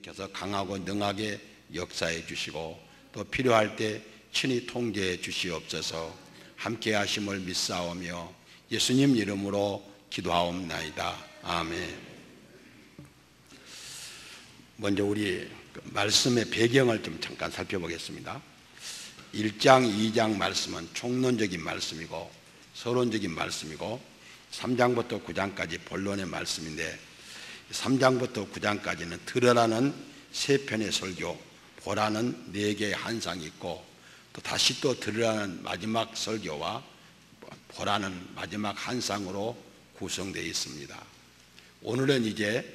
하나님께서 강하고 능하게 역사해 주시고 또 필요할 때 친히 통제해 주시옵소서. 함께 하심을 믿사오며 예수님 이름으로 기도하옵나이다. 아멘. 먼저 우리 말씀의 배경을 좀 잠깐 살펴보겠습니다. 1장, 2장 말씀은 총론적인 말씀이고 서론적인 말씀이고 3장부터 9장까지 본론의 말씀인데 3장부터 9장까지는 들으라는 3편의 설교, 보라는 4개의 한상이 있고 또 다시 또 들으라는 마지막 설교와 보라는 마지막 한상으로 구성되어 있습니다. 오늘은 이제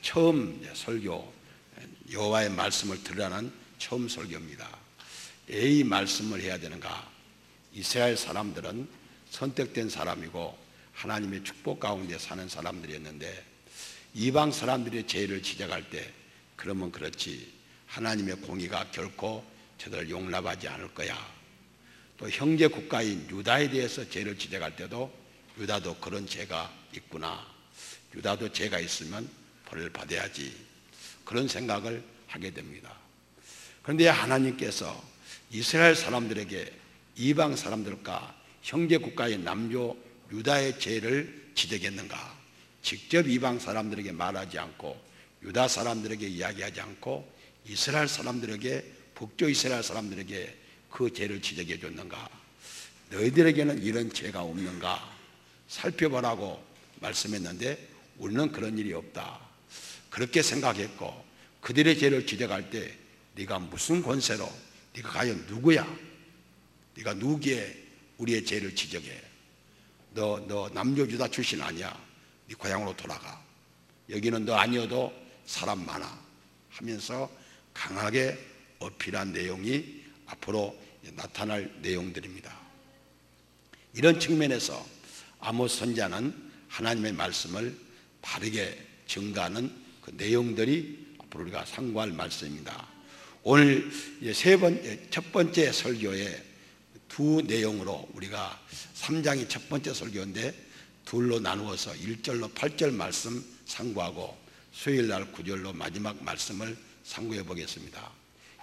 처음 설교, 여호와의 말씀을 들으라는 처음 설교입니다. 왜 이 말씀을 해야 되는가? 이스라엘 사람들은 선택된 사람이고 하나님의 축복 가운데 사는 사람들이었는데 이방 사람들의 죄를 지적할 때 그러면 그렇지 하나님의 공의가 결코 저들을 용납하지 않을 거야. 또 형제 국가인 유다에 대해서 죄를 지적할 때도 유다도 그런 죄가 있구나. 유다도 죄가 있으면 벌을 받아야지. 그런 생각을 하게 됩니다. 그런데 하나님께서 이스라엘 사람들에게 이방 사람들과 형제 국가의 남조 유다의 죄를 지적했는가? 직접 이방 사람들에게 말하지 않고 유다 사람들에게 이야기하지 않고 이스라엘 사람들에게 북쪽 이스라엘 사람들에게 그 죄를 지적해 줬는가? 너희들에게는 이런 죄가 없는가? 살펴보라고 말씀했는데 우리는 그런 일이 없다. 그렇게 생각했고 그들의 죄를 지적할 때 네가 무슨 권세로 네가 과연 누구야? 네가 누구기에 우리의 죄를 지적해? 너 남조 유다 출신 아니야? 네 고향으로 돌아가. 여기는 너 아니어도 사람 많아 하면서 강하게 어필한 내용이 앞으로 나타날 내용들입니다. 이런 측면에서 아모스 선지자는 하나님의 말씀을 바르게 증거하는 그 내용들이 앞으로 우리가 상고할 말씀입니다. 오늘 첫 번째 설교의 두 내용으로 우리가 3장이 첫 번째 설교인데 둘로 나누어서 1절로 8절 말씀 상고하고 수요일날 9절로 마지막 말씀을 상고해 보겠습니다.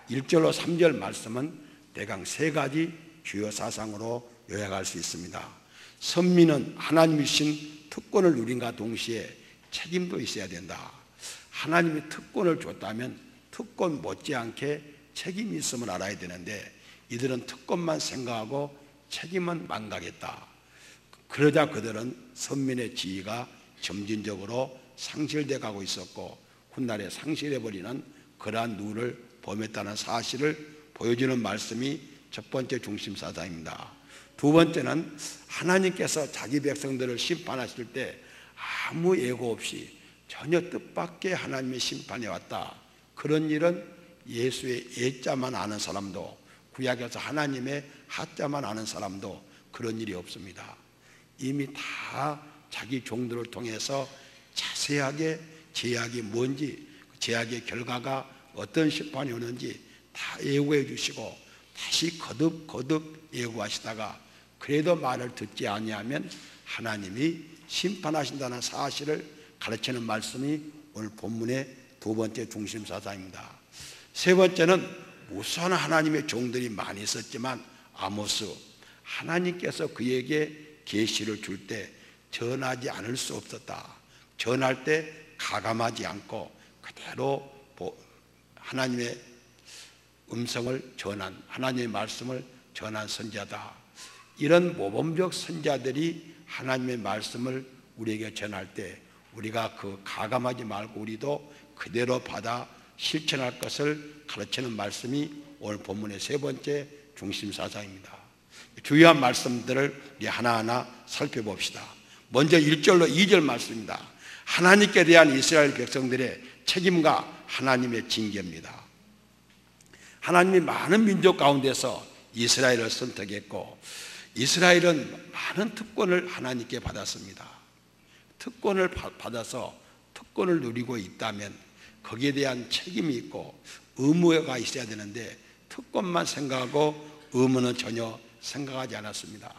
1절로 3절 말씀은 대강 3가지 주요 사상으로 요약할 수 있습니다. 선민은 하나님이 주신 특권을 누린과 동시에 책임도 있어야 된다. 하나님이 특권을 줬다면 특권 못지않게 책임이 있음을 알아야 되는데 이들은 특권만 생각하고 책임은 망각했다. 그러자 그들은 선민의 지위가 점진적으로 상실돼 가고 있었고 훗날에 상실해버리는 그러한 누를 범했다는 사실을 보여주는 말씀이 첫 번째 중심 사상입니다. 두 번째는 하나님께서 자기 백성들을 심판하실 때 아무 예고 없이 전혀 뜻밖의 하나님의 심판이 왔다. 그런 일은 예수의 예자만 아는 사람도 구약에서 하나님의 하자만 아는 사람도 그런 일이 없습니다. 이미 다 자기 종들을 통해서 자세하게 제약이 뭔지 제약의 결과가 어떤 심판이 오는지 다 예고해 주시고 다시 거듭 예고하시다가 그래도 말을 듣지 아니하면 하나님이 심판하신다는 사실을 가르치는 말씀이 오늘 본문의 두 번째 중심 사상입니다. 세 번째는 무수한 하나님의 종들이 많이 있었지만 아모스 하나님께서 그에게 계시를 줄 때 전하지 않을 수 없었다. 전할 때 가감하지 않고 그대로 하나님의 음성을 전한 하나님의 말씀을 전한 선지자다. 이런 모범적 선지자들이 하나님의 말씀을 우리에게 전할 때 우리가 그 가감하지 말고 우리도 그대로 받아 실천할 것을 가르치는 말씀이 오늘 본문의 세 번째 중심 사상입니다. 주요한 말씀들을 우리 하나하나 살펴봅시다. 먼저 1절로 2절 말씀입니다. 하나님께 대한 이스라엘 백성들의 책임과 하나님의 징계입니다. 하나님이 많은 민족 가운데서 이스라엘을 선택했고 이스라엘은 많은 특권을 하나님께 받았습니다. 특권을 받아서 특권을 누리고 있다면 거기에 대한 책임이 있고 의무가 있어야 되는데 특권만 생각하고 의무는 전혀 생각하지 않았습니다.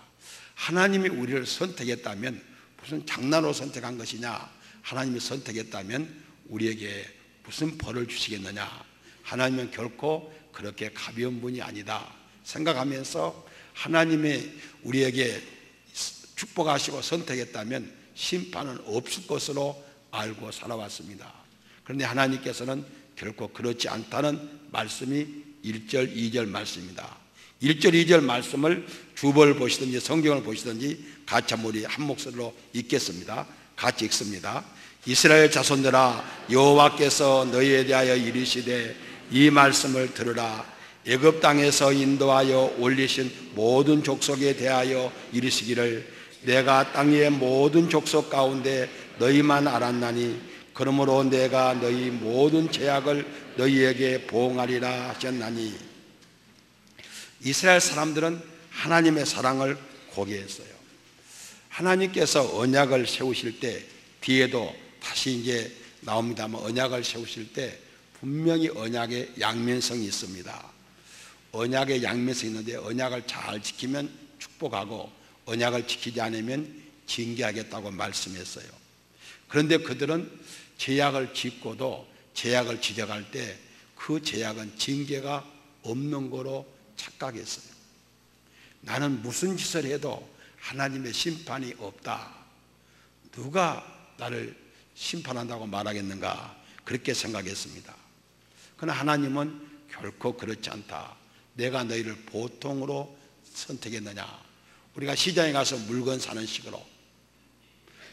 하나님이 우리를 선택했다면 무슨 장난으로 선택한 것이냐? 하나님이 선택했다면 우리에게 무슨 벌을 주시겠느냐? 하나님은 결코 그렇게 가벼운 분이 아니다 생각하면서 하나님의 우리에게 축복하시고 선택했다면 심판은 없을 것으로 알고 살아왔습니다. 그런데 하나님께서는 결코 그렇지 않다는 말씀이 1절, 2절 말씀입니다. 1절, 2절 말씀을 주보를 보시든지 성경을 보시든지 같이 우리 한 목소리로 읽겠습니다. 같이 읽습니다. 이스라엘 자손들아, 여호와께서 너희에 대하여 이르시되 이 말씀을 들으라. 애굽 땅에서 인도하여 올리신 모든 족속에 대하여 이르시기를 내가 땅의 모든 족속 가운데 너희만 알았나니 그러므로 내가 너희 모든 죄악을 너희에게 보응하리라 하셨나니. 이스라엘 사람들은 하나님의 사랑을 고개했어요. 하나님께서 언약을 세우실 때 뒤에도 다시 이제 나옵니다만 언약을 세우실 때 분명히 언약의 양면성이 있습니다. 언약의 양면성이 있는데 언약을 잘 지키면 축복하고 언약을 지키지 않으면 징계하겠다고 말씀했어요. 그런데 그들은 제약을 짓고도 제약을 지적할 때 그 제약은 징계가 없는 거로 착각했어요. 나는 무슨 짓을 해도 하나님의 심판이 없다. 누가 나를 심판한다고 말하겠는가? 그렇게 생각했습니다. 그러나 하나님은 결코 그렇지 않다. 내가 너희를 보통으로 선택했느냐? 우리가 시장에 가서 물건 사는 식으로,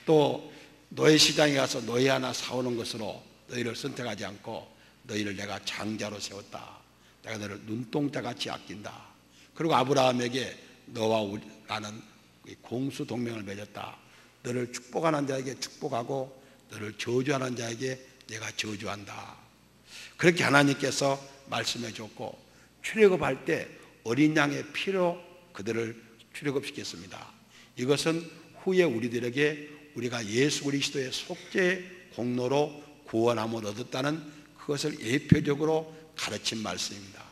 또 노예 시장에 가서 노예 하나 사오는 것으로 너희를 선택하지 않고 너희를 내가 장자로 세웠다. 내가 너를 눈동자같이 아낀다. 그리고 아브라함에게 너와 나는 공수 동맹을 맺었다. 너를 축복하는 자에게 축복하고 너를 저주하는 자에게 내가 저주한다. 그렇게 하나님께서 말씀해 줬고, 출애굽할 때 어린 양의 피로 그들을 출애굽시켰습니다. 이것은 후에 우리들에게 우리가 예수 그리스도의 속죄 공로로 구원함을 얻었다는 그것을 예표적으로 가르친 말씀입니다.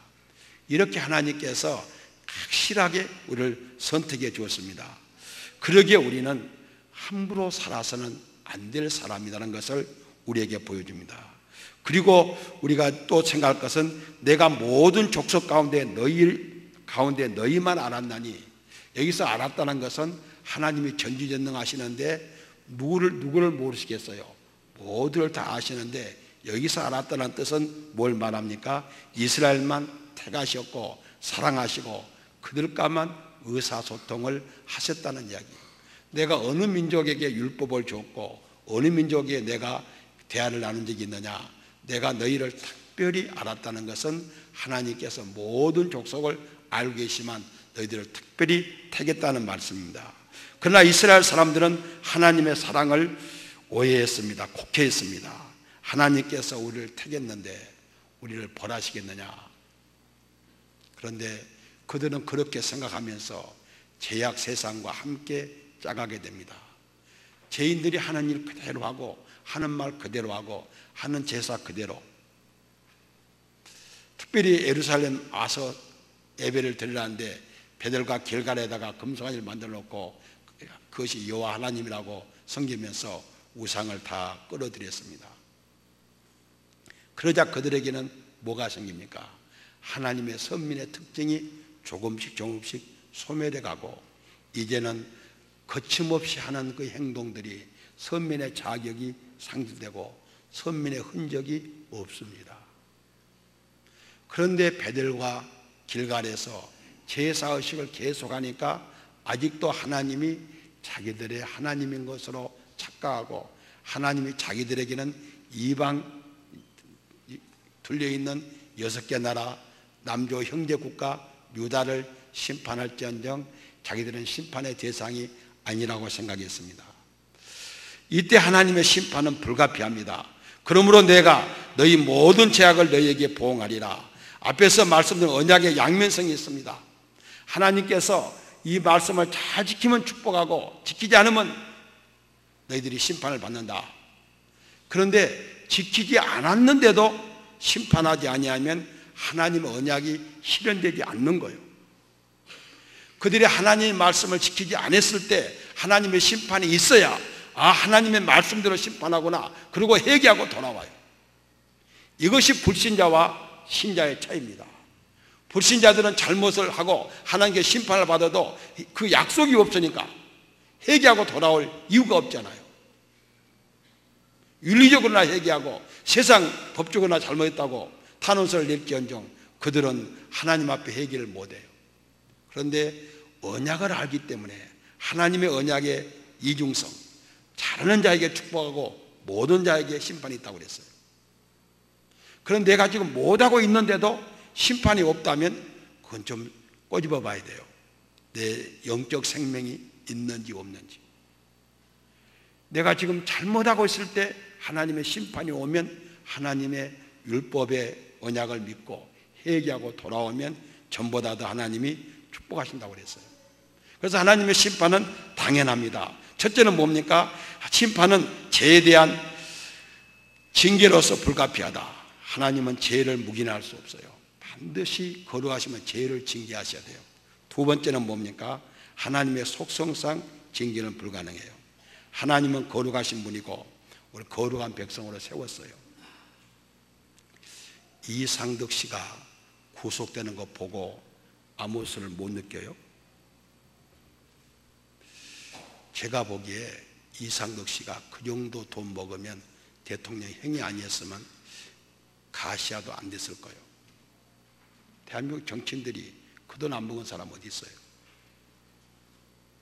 이렇게 하나님께서 확실하게 우리를 선택해 주었습니다. 그러기에 우리는 함부로 살아서는 안 될 사람이라는 것을 우리에게 보여줍니다. 그리고 우리가 또 생각할 것은 내가 모든 족속 가운데 너희만 알았나니, 여기서 알았다는 것은 하나님이 전지전능하시는데 누구를 모르시겠어요? 모두를 다 아시는데 여기서 알았다는 뜻은 뭘 말합니까? 이스라엘만 택하셨고 사랑하시고 그들과만 의사소통을 하셨다는 이야기. 내가 어느 민족에게 율법을 줬고 어느 민족에 내가 대화를 나눈 적이 있느냐? 내가 너희를 특별히 알았다는 것은 하나님께서 모든 족속을 알고 계시만 너희들을 특별히 택했다는 말씀입니다. 그러나 이스라엘 사람들은 하나님의 사랑을 오해했습니다. 곡해했습니다. 하나님께서 우리를 택했는데 우리를 벌하시겠느냐? 그런데 그들은 그렇게 생각하면서 죄악 세상과 함께 짜가게 됩니다. 죄인들이 하는 일 그대로 하고 하는 말 그대로 하고 하는 제사 그대로. 특별히 예루살렘 와서 예배를 드리라는데 베델과 길갈에다가 금송아지를 만들어 놓고 그것이 여호와 하나님이라고 섬기면서 우상을 다 끌어들였습니다. 그러자 그들에게는 뭐가 생깁니까? 하나님의 선민의 특징이 조금씩 소멸해 가고 이제는 거침없이 하는 그 행동들이 선민의 자격이 상실되고 선민의 흔적이 없습니다. 그런데 베델과 길갈에서 제사의식을 계속하니까 아직도 하나님이 자기들의 하나님인 것으로 착각하고 하나님이 자기들에게는 이방 둘려있는 6개 나라 남조 형제국가 유다를 심판할지언정 자기들은 심판의 대상이 아니라고 생각했습니다. 이때 하나님의 심판은 불가피합니다. 그러므로 내가 너희 모든 죄악을 너희에게 보응하리라. 앞에서 말씀드린 언약의 양면성이 있습니다. 하나님께서 이 말씀을 잘 지키면 축복하고 지키지 않으면 너희들이 심판을 받는다. 그런데 지키지 않았는데도 심판하지 아니하면 하나님의 언약이 실현되지 않는 거예요. 그들이 하나님의 말씀을 지키지 않았을 때 하나님의 심판이 있어야 하나님의 말씀대로 심판하구나. 그리고 회개하고 돌아와요. 이것이 불신자와 신자의 차이입니다. 불신자들은 잘못을 하고 하나님께 심판을 받아도 그 약속이 없으니까 회개하고 돌아올 이유가 없잖아요. 윤리적으로나 회개하고 세상 법적으로나 잘못했다고 탄원서를 낼지언정 그들은 하나님 앞에 회개를 못해요. 그런데 언약을 알기 때문에 하나님의 언약의 이중성, 잘하는 자에게 축복하고 모든 자에게 심판이 있다고 그랬어요. 그런데 내가 지금 못하고 있는데도 심판이 없다면 그건 좀 꼬집어 봐야 돼요. 내 영적 생명이 있는지 없는지. 내가 지금 잘못하고 있을 때 하나님의 심판이 오면 하나님의 율법의 언약을 믿고 회개하고 돌아오면 전보다 더 하나님이 축복하신다고 그랬어요. 그래서 하나님의 심판은 당연합니다. 첫째는 뭡니까? 심판은 죄에 대한 징계로서 불가피하다. 하나님은 죄를 묵인할 수 없어요. 반드시 거룩하시면 죄를 징계하셔야 돼요. 두 번째는 뭡니까? 하나님의 속성상 징계는 불가능해요. 하나님은 거룩하신 분이고 우리 거룩한 백성으로 세웠어요. 이상덕 씨가 구속되는 거 보고 아무 소리를 못 느껴요? 제가 보기에 이상덕 씨가 그 정도 돈 먹으면 대통령 행위 아니었으면 가시아도 안 됐을 거예요. 대한민국 정치인들이 그 돈 안 먹은 사람 어디 있어요?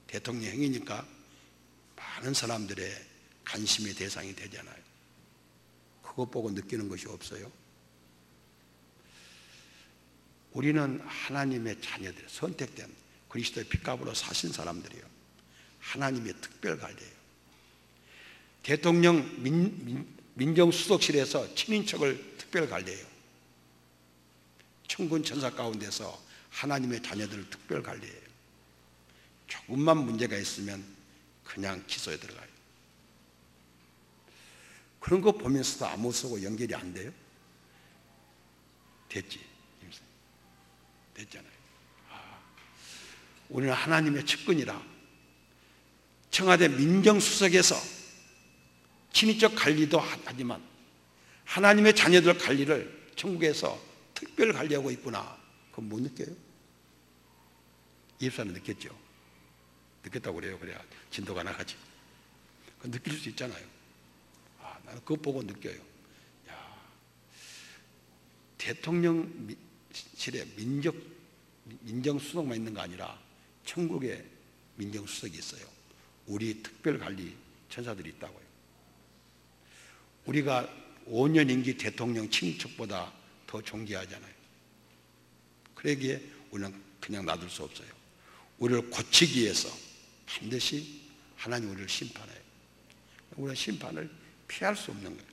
대통령 행위니까 많은 사람들의 관심의 대상이 되잖아요. 그것 보고 느끼는 것이 없어요? 우리는 하나님의 자녀들, 선택된 그리스도의 핏값으로 사신 사람들이에요. 하나님의 특별 관리예요. 대통령 민정수석실에서 친인척을 특별 관리해요. 천군 천사 가운데서 하나님의 자녀들을 특별 관리해요. 조금만 문제가 있으면 그냥 기소에 들어가요. 그런 거 보면서도 아무 쓰고 연결이 안 돼요? 됐지? 됐잖아요. 우리는 하나님의 측근이라 청와대 민정수석에서 친인척 관리도 하지만 하나님의 자녀들 관리를 천국에서 특별 관리하고 있구나. 그건 못 느껴요? 이입사는 느꼈죠? 느꼈다고 그래요. 그래야 진도가 나가지. 그건 느낄 수 있잖아요. 나는 그거 보고 느껴요. 대통령실에 민정수석만 있는 거 아니라 천국에 민정수석이 있어요. 우리 특별관리 천사들이 있다고요. 우리가 5년 임기 대통령 친인척보다 더 존귀하잖아요. 그러기에 우리는 그냥 놔둘 수 없어요. 우리를 고치기 위해서 반드시 하나님 우리를 심판해요. 우리는 심판을 피할 수 없는 거예요.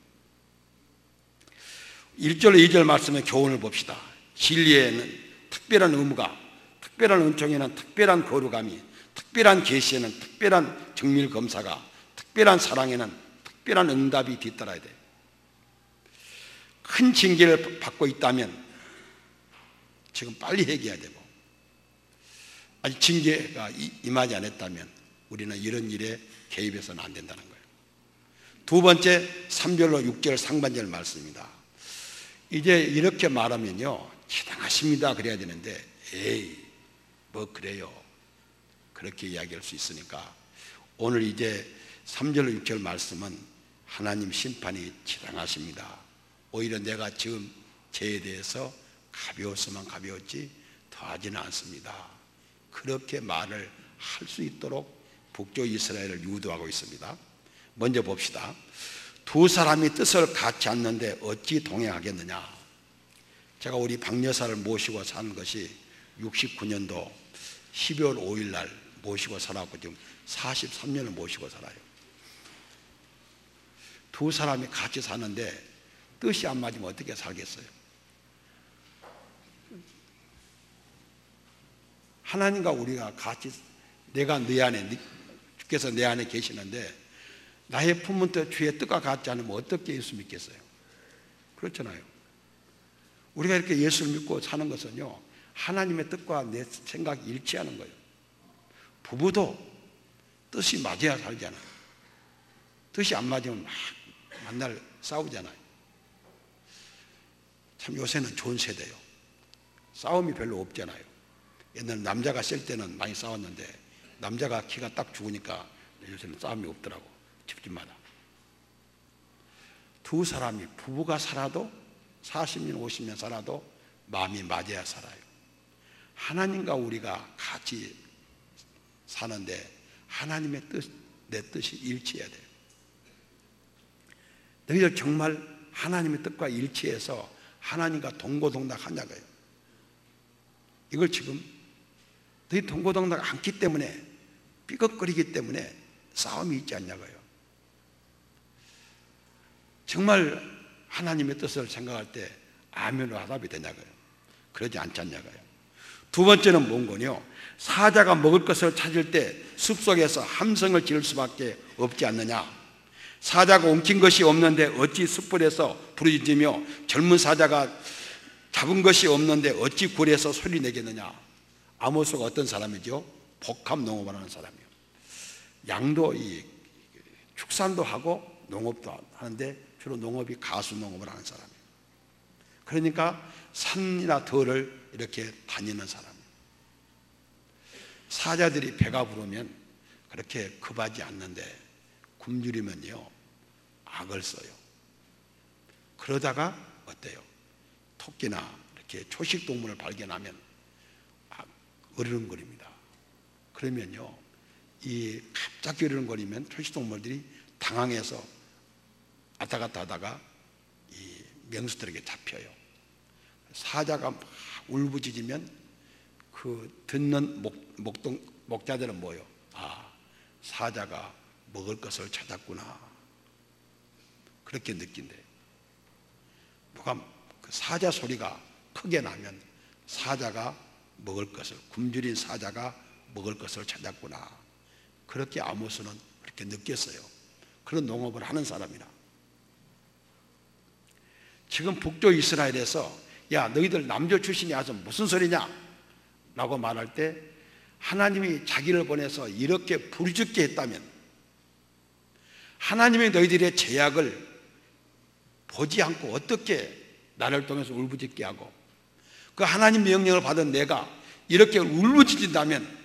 1절 2절 말씀의 교훈을 봅시다. 진리에는 특별한 의무가, 특별한 은총에는 특별한 거룩함이, 특별한 계시에는 특별한 정밀 검사가, 특별한 사랑에는 특별한 응답이 뒤따라야 돼요. 큰 징계를 받고 있다면 지금 빨리 회개해야 되고, 아직 징계가 임하지 않았다면 우리는 이런 일에 개입해서는 안 된다는 거예요. 두 번째 3절로 6절 상반절 말씀입니다. 이제 이렇게 말하면요, 지당하십니다 그래야 되는데 에이 뭐 그래요, 그렇게 이야기할 수 있으니까 오늘 이제 3절로 6절 말씀은 하나님 심판이 지당하십니다. 오히려 내가 지금 죄에 대해서 가벼웠으면 가벼웠지 더하지는 않습니다. 그렇게 말을 할 수 있도록 북쪽 이스라엘을 유도하고 있습니다. 먼저 봅시다. 두 사람이 뜻을 같이 않는데 어찌 동행하겠느냐. 제가 우리 박여사를 모시고 사는 것이 69년도 12월 5일 날 모시고 살았고 지금 43년을 모시고 살아요. 두 사람이 같이 사는데 뜻이 안 맞으면 어떻게 살겠어요? 하나님과 우리가 같이, 내가 네 안에, 주께서 내 안에 계시는데 나의 품은 주의 뜻과 같지 않으면 어떻게 예수 믿겠어요? 그렇잖아요. 우리가 이렇게 예수를 믿고 사는 것은요, 하나님의 뜻과 내 생각이 일치하는 거예요. 부부도 뜻이 맞아야 살잖아요. 뜻이 안 맞으면 막 만날 싸우잖아요. 참 요새는 좋은 세대예요. 싸움이 별로 없잖아요. 옛날 남자가 셀 때는 많이 싸웠는데 남자가 키가 딱 죽으니까 요새는 싸움이 없더라고. 집집마다 두 사람이 부부가 살아도 40년 50년 살아도 마음이 맞아야 살아요. 하나님과 우리가 같이 사는데 하나님의 뜻, 내 뜻이 일치해야 돼요. 너희들 정말 하나님의 뜻과 일치해서 하나님과 동고동락하냐고요. 이걸 지금 너희 동고동락 않기 때문에, 삐걱거리기 때문에 싸움이 있지 않냐고요. 정말 하나님의 뜻을 생각할 때 아멘으로 화답이 되냐고요. 그러지 않지 않냐고요. 두 번째는 뭔고요? 사자가 먹을 것을 찾을 때 숲속에서 함성을 지를 수밖에 없지 않느냐. 사자가 옮긴 것이 없는데 어찌 숯불에서 부르짖으며 젊은 사자가 잡은 것이 없는데 어찌 굴에서 소리 내겠느냐. 아모스가 어떤 사람이죠? 복합 농업을 하는 사람이에요. 양도 축산도 하고 농업도 하는데 주로 농업이 가수 농업을 하는 사람이에요. 그러니까 산이나 들을 이렇게 다니는 사람이에요. 사자들이 배가 부르면 그렇게 급하지 않는데 굶주리면요 악을 써요. 그러다가 어때요? 토끼나 이렇게 초식 동물을 발견하면 으르렁거립니다. 그러면요 이 갑자기 으르렁거리면 초식 동물들이 당황해서 왔다 갔다 하다가 이 명수들에게 잡혀요. 사자가 막 울부짖으면 그 듣는 목자들은 뭐요? 아, 사자가 먹을 것을 찾았구나. 그렇게 느낀대요. 그 사자 소리가 크게 나면 사자가 먹을 것을, 굶주린 사자가 먹을 것을 찾았구나. 그렇게 아모스는 그렇게 느꼈어요. 그런 농업을 하는 사람이라. 지금 북쪽 이스라엘에서 야 너희들 남조 출신이 와서 무슨 소리냐 라고 말할 때 하나님이 자기를 보내서 이렇게 부르짖게 했다면 하나님이 너희들의 제약을 보지 않고 어떻게 나를 통해서 울부짖게 하고 그 하나님 명령을 받은 내가 이렇게 울부짖는다면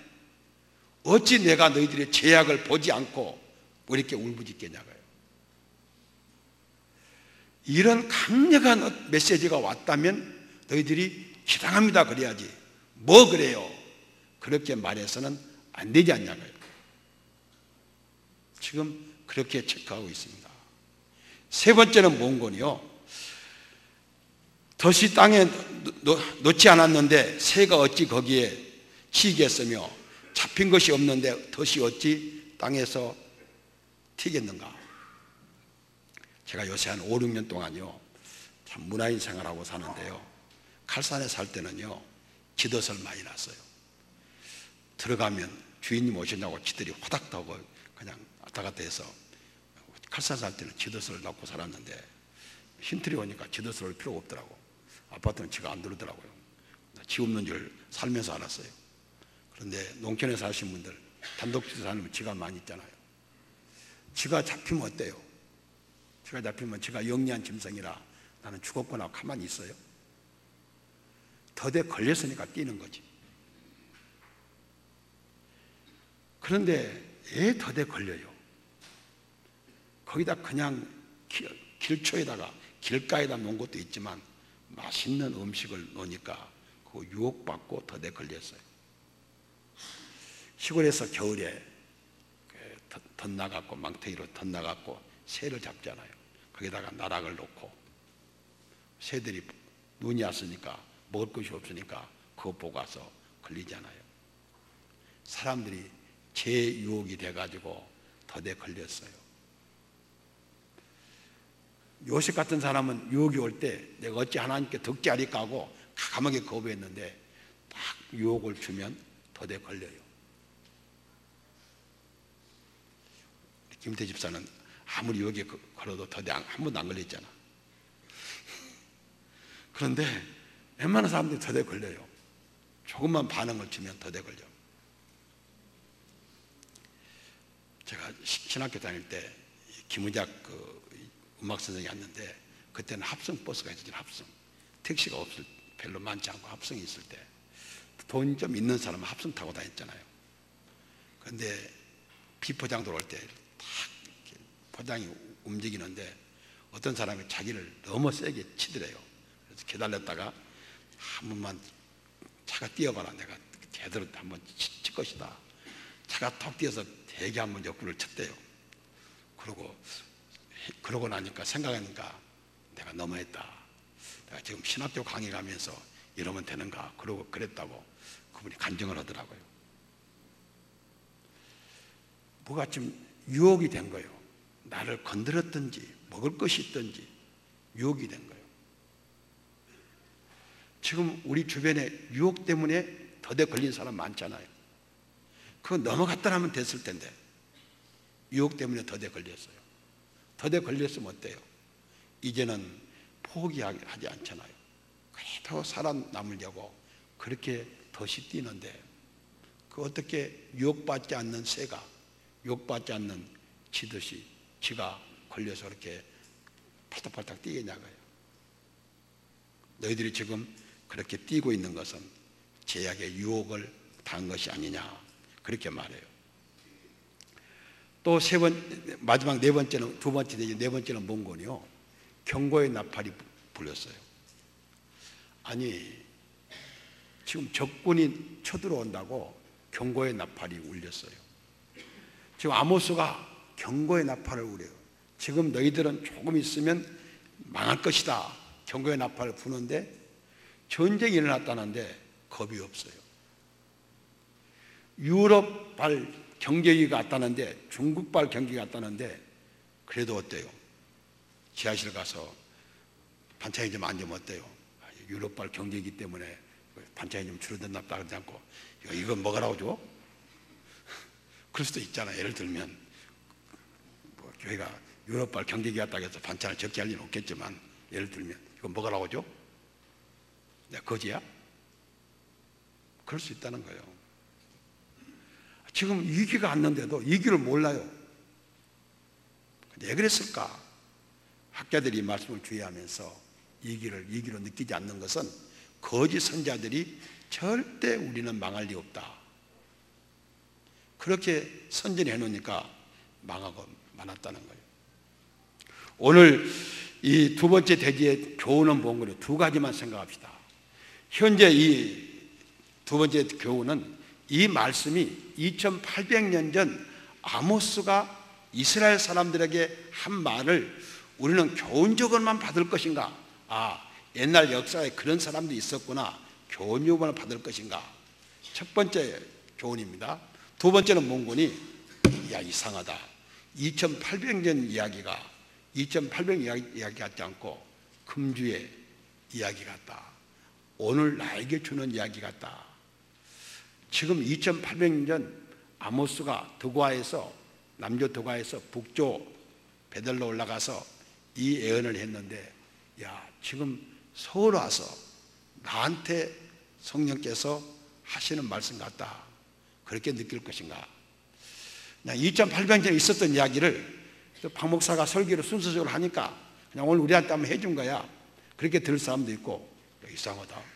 어찌 내가 너희들의 제약을 보지 않고 이렇게 울부짖겠냐고요. 이런 강력한 메시지가 왔다면 너희들이 기당합니다 그래야지 뭐 그래요 그렇게 말해서는 안 되지 않냐고요. 지금 그렇게 체크하고 있습니다. 세 번째는 뭔고요? 덫이 땅에 놓지 않았는데 새가 어찌 거기에 치겠으며 잡힌 것이 없는데 덫이 어찌 땅에서 튀겠는가. 제가 요새 한 5, 6년 동안요 참 문화인 생활하고 사는데요 칼산에 살 때는요 쥐덫을 많이 놨어요. 들어가면 주인님 오시냐고 쥐들이 호닥하고 그냥 왔다 갔다 해서 칼산 살 때는 쥐덫을 놨고 살았는데 흰틀이 오니까 쥐덫을 올 필요가 없더라고. 아파트는 쥐가 안 들어오더라고요. 쥐 없는 줄 살면서 알았어요. 그런데 농촌에 사시는 분들 단독주택 살면 쥐가 많이 있잖아요. 쥐가 잡히면 어때요? 쥐가 잡히면 쥐가 영리한 짐승이라 나는 죽었구나 가만히 있어요. 덫에 걸렸으니까 뛰는 거지. 그런데 왜 덫에 걸려요? 거기다 그냥 길초에다가 길가에다 놓은 것도 있지만 맛있는 음식을 놓으니까 그 유혹받고 덫에 걸렸어요. 시골에서 겨울에 덫 나갔고 망태기로 덫 나갔고 새를 잡잖아요. 거기다가 나락을 놓고 새들이 눈이 왔으니까 먹을 것이 없으니까 그거 보고 와서 걸리잖아요. 사람들이 제 유혹이 돼가지고 덫에 걸렸어요. 요셉 같은 사람은 유혹이 올 때 내가 어찌 하나님께 덕지하리까 하고 가만히 거부했는데 딱 유혹을 주면 덫에 걸려요. 김태 집사는 아무리 유혹에 걸어도 덫에 한 번도 안 걸렸잖아. 그런데 웬만한 사람들이 덫에 걸려요. 조금만 반응을 주면 덫에 걸려. 제가 신학교 다닐 때 김의작 그 음악 선생이 왔는데 그때는 합성 버스가 있었잖아요. 합성 택시가 별로 많지 않고 합성이 있을 때 돈 좀 있는 사람은 합성 타고 다녔잖아요. 그런데 비포장 들어올 때 탁 포장이 움직이는데 어떤 사람이 자기를 너무 세게 치더래요. 그래서 기다렸다가 한 번만 차가 뛰어봐라, 내가 제대로 한번 칠 것이다. 차가 턱 뛰어서 되게 한번 옆구리를 쳤대요. 그러고 나니까 생각하니까 내가 너무했다. 내가 지금 신학교 강의 가면서 이러면 되는가? 그러고 그랬다고 그분이 간증을 하더라고요. 뭐가 좀 유혹이 된 거예요. 나를 건드렸든지 먹을 것이 있든지 유혹이 된 거예요. 지금 우리 주변에 유혹 때문에 더대 걸린 사람 많잖아요. 그거 넘어갔다 하면 됐을 텐데 유혹 때문에 더대 걸렸어요. 더대 걸렸으면 어때요? 이제는 포기하지 않잖아요. 그래도 살아남으려고 그렇게 덫이 뛰는데 그 어떻게 유혹받지 않는 새가 유혹받지 않는 치듯이 지가 걸려서 그렇게 팔딱팔딱 뛰겠냐고요. 너희들이 지금 그렇게 뛰고 있는 것은 제약의 유혹을 당한 것이 아니냐 그렇게 말해요. 또 마지막 네 번째는 네 번째는 뭔거요? 경고의 나팔이 불렸어요. 아니 지금 적군이 쳐들어온다고 경고의 나팔이 울렸어요. 지금 아모스가 경고의 나팔을 울려요. 지금 너희들은 조금 있으면 망할 것이다. 경고의 나팔을 부는데 전쟁이 일어났다는데 겁이 없어요. 유럽발 경제위기가 왔다는데 중국발 경기가 왔다는데 그래도 어때요? 지하실 가서 반찬이 좀 앉으면 어때요? 유럽발 경제이기 때문에 반찬이 좀 줄어든다 그러지 않고 이거 먹으라고 줘? 그럴 수도 있잖아요. 예를 들면 교회가 유럽발 경제기 왔다고 해서 반찬을 적게 할 리는 없겠지만 예를 들면 이거 먹으라고 줘? 내가 거지야? 그럴 수 있다는 거예요. 지금 위기가 왔는데도 위기를 몰라요. 왜 그랬을까? 학자들이 이 말씀을 주의하면서 위기로 느끼지 않는 것은 거짓 선자들이 절대 우리는 망할 리 없다. 그렇게 선전해 놓으니까 망하고 많았다는 거예요. 오늘 이 두 번째 대지의 교훈은 뭔가요? 두 가지만 생각합시다. 현재 이 두 번째 교훈은 이 말씀이 2800년 전 아모스가 이스라엘 사람들에게 한 말을 우리는 교훈적으로만 받을 것인가? 옛날 역사에 그런 사람도 있었구나. 교훈적으로만 받을 것인가? 첫 번째 교훈입니다. 두 번째는 뭔거니? 이상하다. 2800년 이야기가 2800년 이야기 같지 않고 금주의 이야기 같다. 오늘 나에게 주는 이야기 같다. 지금 2800년 아모스가 남조 드과에서 북조 베들로 올라가서 이 예언을 했는데 지금 서울 와서 나한테 성령께서 하시는 말씀 같다. 그렇게 느낄 것인가? 2800년 전에 있었던 이야기를 박 목사가 설교를 순서적으로 하니까 그냥 오늘 우리한테 한번 해준 거야. 그렇게 들을 사람도 있고 이상하다.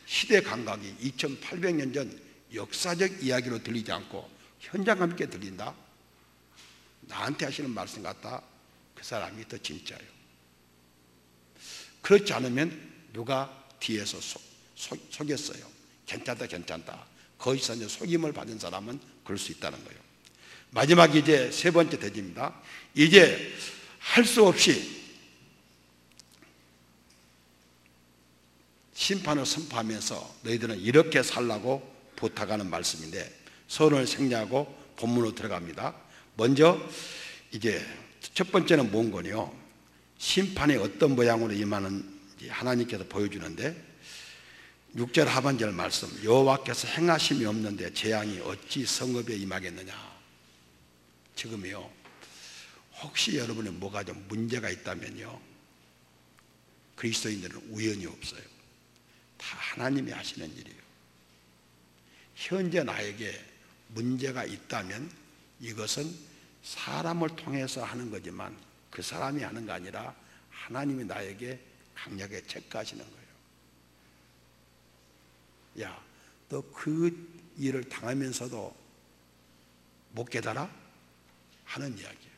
시대 감각이 2800년 전 역사적 이야기로 들리지 않고 현장감 있게 들린다. 나한테 하시는 말씀 같다. 그 사람이 더 진짜예요. 그렇지 않으면 누가 뒤에서 속였어요. 괜찮다. 거기서 이제 속임을 받은 사람은 그럴 수 있다는 거예요. 마지막 이제 세 번째 대지입니다. 이제 할 수 없이 심판을 선포하면서 너희들은 이렇게 살라고 부탁하는 말씀인데 서론을 생략하고 본문으로 들어갑니다. 먼저 이제 첫 번째는 뭔거요? 심판이 어떤 모양으로 임하는지 하나님께서 보여주는데 6절 하반절 말씀 여호와께서 행하심이 없는데 재앙이 어찌 성읍에 임하겠느냐. 지금요 혹시 여러분의 뭐가 좀 문제가 있다면요 그리스도인들은 우연이 없어요. 다 하나님이 하시는 일이에요. 현재 나에게 문제가 있다면 이것은 사람을 통해서 하는 거지만 그 사람이 하는 거 아니라 하나님이 나에게 강력하게 체크하시는 거예요. 야, 너 그 일을 당하면서도 못 깨달아? 하는 이야기예요.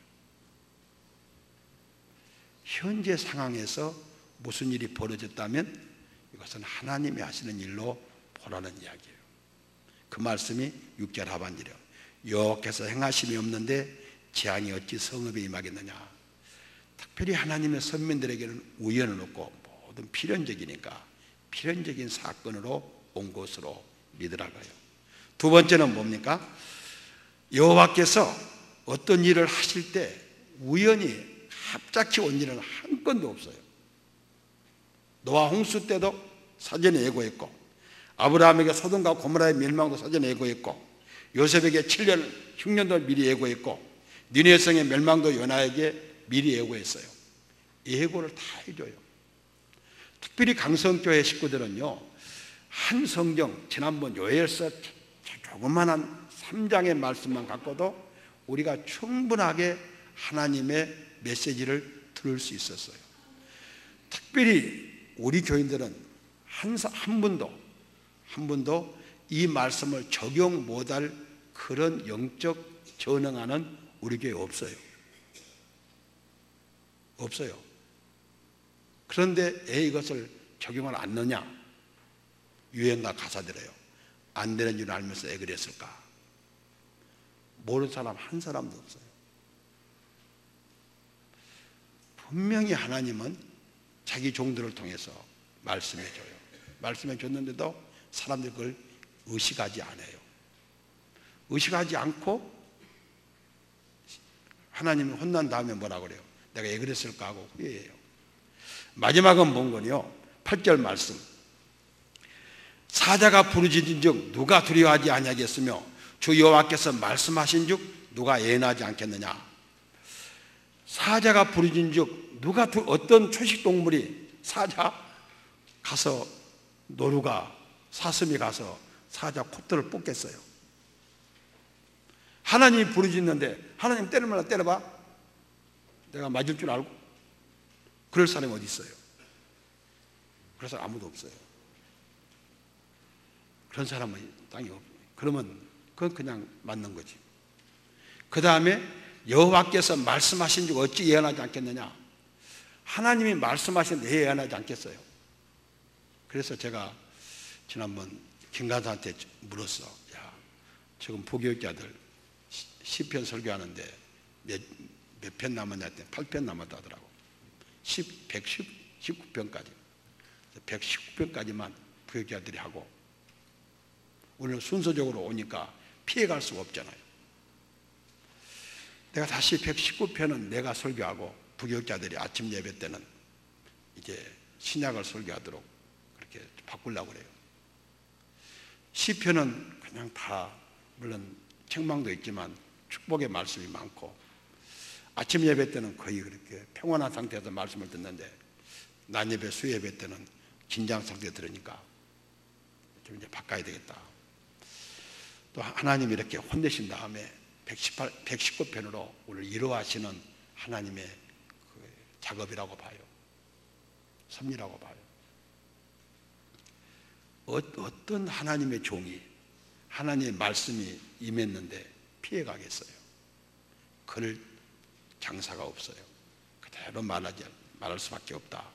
현재 상황에서 무슨 일이 벌어졌다면 이것은 하나님이 하시는 일로 보라는 이야기예요. 그 말씀이 6절 하반절이요. 여호와께서 행하심이 없는데 재앙이 어찌 성읍에 임하겠느냐. 특별히 하나님의 선민들에게는 우연은 없고 모든 필연적이니까 필연적인 사건으로 온 것으로 믿으라고요. 두 번째는 뭡니까? 여호와께서 어떤 일을 하실 때 우연히 갑자기 온 일은 한 건도 없어요. 노아 홍수 때도 사전에 예고했고, 아브라함에게 소돔과 고모라의 멸망도 사전에 예고했고, 요셉에게 7년 흉년도 미리 예고했고, 니느웨 성의 멸망도 요나에게 미리 예고했어요. 예고를 다 해줘요. 특별히 강성교회 식구들은요, 한 성경, 지난번 요엘서 조그만한 3장의 말씀만 갖고도 우리가 충분하게 하나님의 메시지를 들을 수 있었어요. 특별히 우리 교인들은 한 분도 이 말씀을 적용 못할 그런 영적 전능하는 우리 교회 없어요. 없어요. 그런데 왜 이것을 적용을 안 넣냐? 유행가 가사들어요. 안 되는 줄 알면서 왜 그랬을까? 모르는 사람 한 사람도 없어요. 분명히 하나님은 자기 종들을 통해서 말씀해줘요. 말씀해줬는데도 사람들이 그걸 의식하지 않아요. 의식하지 않고 하나님이 혼난 다음에 뭐라 그래요? 내가 왜 그랬을까 하고 후회해요. 마지막은 뭔거요? 8절 말씀. 사자가 부르짖은즉 누가 두려워하지 아니하겠으며 주 여호와께서 말씀하신즉 누가 예언하지 않겠느냐. 사자가 부르짖은즉 누가 어떤 초식 동물이 사자 가서 노루가 사슴이 가서 사자 콧대를 뽑겠어요. 하나님이 부르짖는데 하나님 때리면 때려봐. 내가 맞을 줄 알고. 그럴 사람이 어디 있어요? 그래서 아무도 없어요. 그런 사람은 땅에 없어요. 그러면 그건 그냥 맞는 거지. 그 다음에 여호와께서 말씀하신 즉 어찌 예언하지 않겠느냐. 하나님이 말씀하신 왜 예언하지 않겠어요? 그래서 제가 지난번 김가사한테 물었어. 야, 지금 부교육자들 시편 설교하는데 몇 편 남았냐 했더니 8편 남았다 하더라고. 119편까지 119편까지만 부교육자들이 하고, 우리는 순서적으로 오니까 피해갈 수가 없잖아요. 내가 다시 119편은 내가 설교하고 부교육자들이 아침 예배 때는 이제 신약을 설교하도록 그렇게 바꾸려고 그래요. 시편은 그냥 다 물론 책망도 있지만 축복의 말씀이 많고, 아침 예배 때는 거의 그렇게 평온한 상태에서 말씀을 듣는데 낮 예배 수예배 때는 긴장 상태에 들으니까 좀 이제 바꿔야 되겠다. 또 하나님이 이렇게 혼내신 다음에 119편으로 우리를 위로하시는 하나님의 그 작업이라고 봐요. 섭리라고 봐요. 어떤 하나님의 종이 하나님의 말씀이 임했는데 피해가겠어요? 그럴 장사가 없어요. 그대로 말할 수밖에 없다.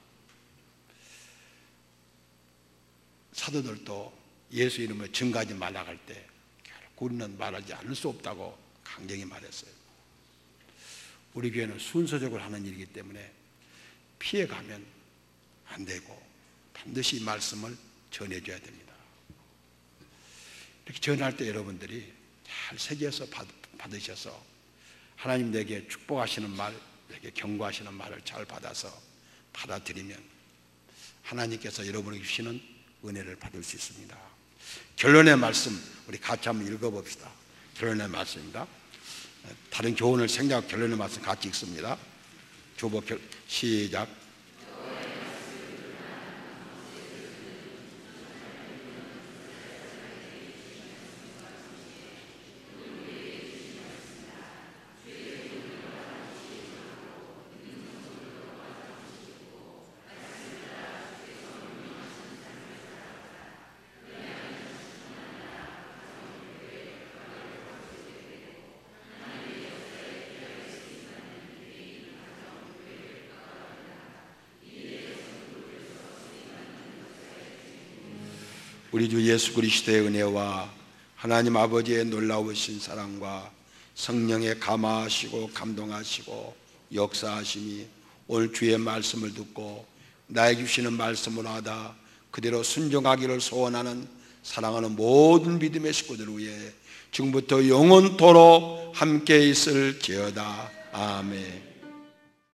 사도들도 예수 이름을 증거하지 말라 할 때 결국 우리는 말하지 않을 수 없다고 강경히 말했어요. 우리 교회는 순서적으로 하는 일이기 때문에 피해가면 안 되고 반드시 이 말씀을 전해줘야 됩니다. 이렇게 전할 때 여러분들이 잘 새겨서 받으셔서 하나님 내게 축복하시는 말, 내게 경고하시는 말을 잘 받아서 받아들이면 하나님께서 여러분에게 주시는 은혜를 받을 수 있습니다. 결론의 말씀 우리 같이 한번 읽어봅시다. 결론의 말씀입니다. 다른 교훈을 생략하고 결론의 말씀 같이 읽습니다. 시작. 우리 주 예수 그리스도의 은혜와 하나님 아버지의 놀라우신 사랑과 성령의 감화하시고 감동하시고 역사하심이 오늘 주의 말씀을 듣고 나에게 주시는 말씀을 하다 그대로 순종하기를 소원하는 사랑하는 모든 믿음의 식구들 위해 지금부터 영원토록 함께 있을지어다. 아멘.